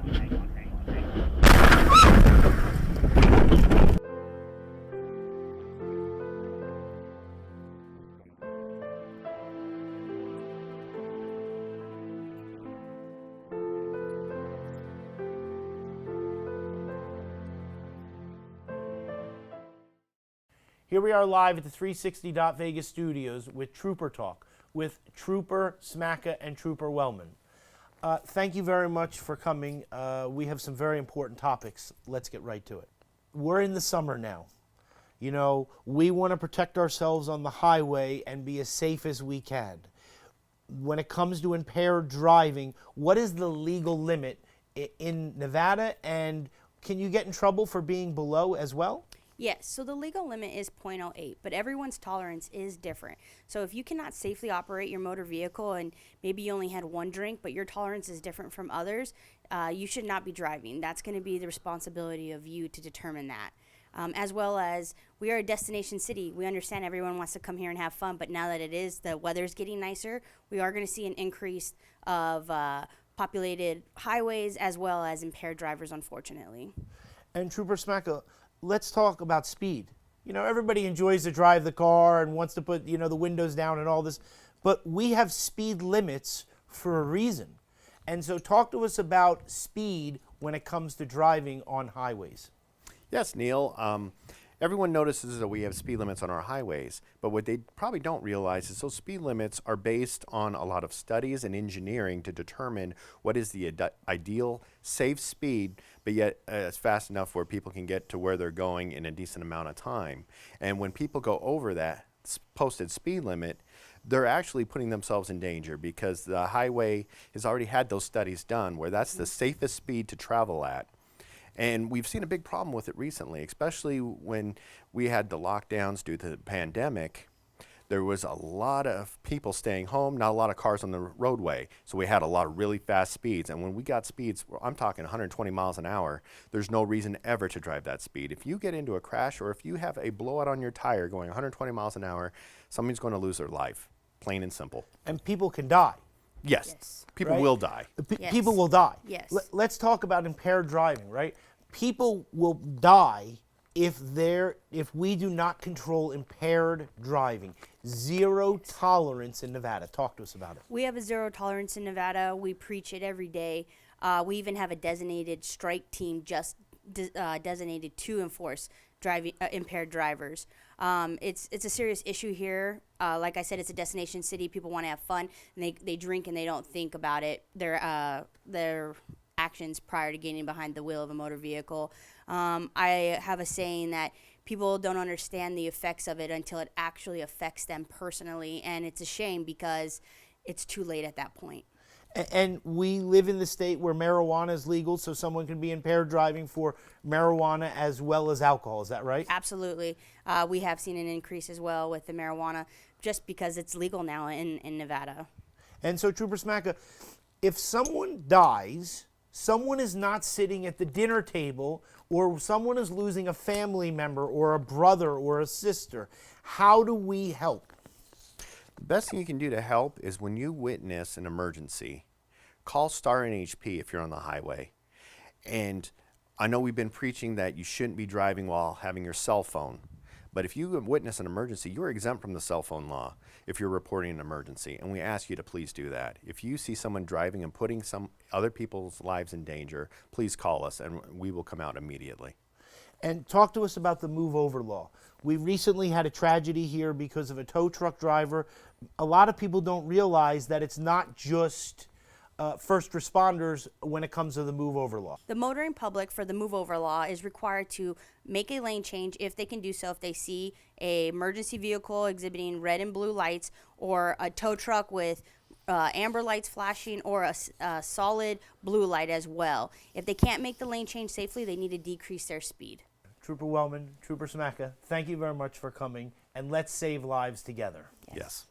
Here we are live at the 360 Vegas studios with Trooper Talk with Trooper Smacka and Trooper Wellman. Thank you very much for coming. We have some very important topics. Let's get right to it. We're in the summer now. You know, we want to protect ourselves on the highway and be as safe as we can. When it comes to impaired driving, what is the legal limit in Nevada, and can you get in trouble for being below as well? Yes, so the legal limit is .08, but everyone's tolerance is different. So if you cannot safely operate your motor vehicle and maybe you only had one drink, but your tolerance is different from others, you should not be driving. That's going to be the responsibility of you to determine that. As well as we are a destination city. We understand everyone wants to come here and have fun, but now that the weather's getting nicer, we are going to see an increase of populated highways as well as impaired drivers, unfortunately. And Trooper Smacka, let's talk about speed. You know, everybody enjoys to drive the car and wants to put, you know, the windows down and all this, but we have speed limits for a reason. And so talk to us about speed when it comes to driving on highways. Yes, Neil. Everyone notices that we have speed limits on our highways, but what they probably don't realize is those speed limits are based on a lot of studies and engineering to determine what is the ideal safe speed, but yet it's fast enough where people can get to where they're going in a decent amount of time. And when people go over that posted speed limit, they're actually putting themselves in danger because the highway has already had those studies done where that's the safest speed to travel at. And we've seen a big problem with it recently, especially when we had the lockdowns due to the pandemic. There was a lot of people staying home, not a lot of cars on the roadway. So we had a lot of really fast speeds. And when we got speeds, I'm talking 120 miles an hour, there's no reason ever to drive that speed. If you get into a crash or if you have a blowout on your tire going 120 miles an hour, somebody's going to lose their life, plain and simple. And people can die. Yes. People will die. Yes. People will die. Yes. Let's talk about impaired driving, right? People will die if we do not control impaired driving. Zero tolerance in Nevada. Talk to us about it. We have a zero tolerance in Nevada. We preach it every day. We even have a designated strike team just designated to enforce impaired drivers. It's a serious issue here. Like I said, it's a destination city. People want to have fun, and they drink and they don't think about it. Their actions prior to getting behind the wheel of a motor vehicle. I have a saying that people don't understand the effects of it until it actually affects them personally, and it's a shame because it's too late at that point. And we live in the state where marijuana is legal, so someone can be impaired driving for marijuana as well as alcohol. Is that right? Absolutely. We have seen an increase as well with the marijuana just because it's legal now in Nevada. And so, Trooper Smacka, if someone dies, someone is not sitting at the dinner table, or someone is losing a family member or a brother or a sister, how do we help? The best thing you can do to help is when you witness an emergency, call Star NHP if you're on the highway. And I know we've been preaching that you shouldn't be driving while having your cell phone. But if you witness an emergency, you're exempt from the cell phone law if you're reporting an emergency. And we ask you to please do that. If you see someone driving and putting some other people's lives in danger, please call us and we will come out immediately. And talk to us about the move over law. We recently had a tragedy here because of a tow truck driver. A lot of people don't realize that it's not just first responders when it comes to the move over law. The motoring public for the move over law is required to make a lane change if they can do so, if they see a emergency vehicle exhibiting red and blue lights, or a tow truck with amber lights flashing, or a solid blue light as well. If they can't make the lane change safely, they need to decrease their speed. Trooper Wellman, Trooper Smacka, thank you very much for coming, and let's save lives together. Yes.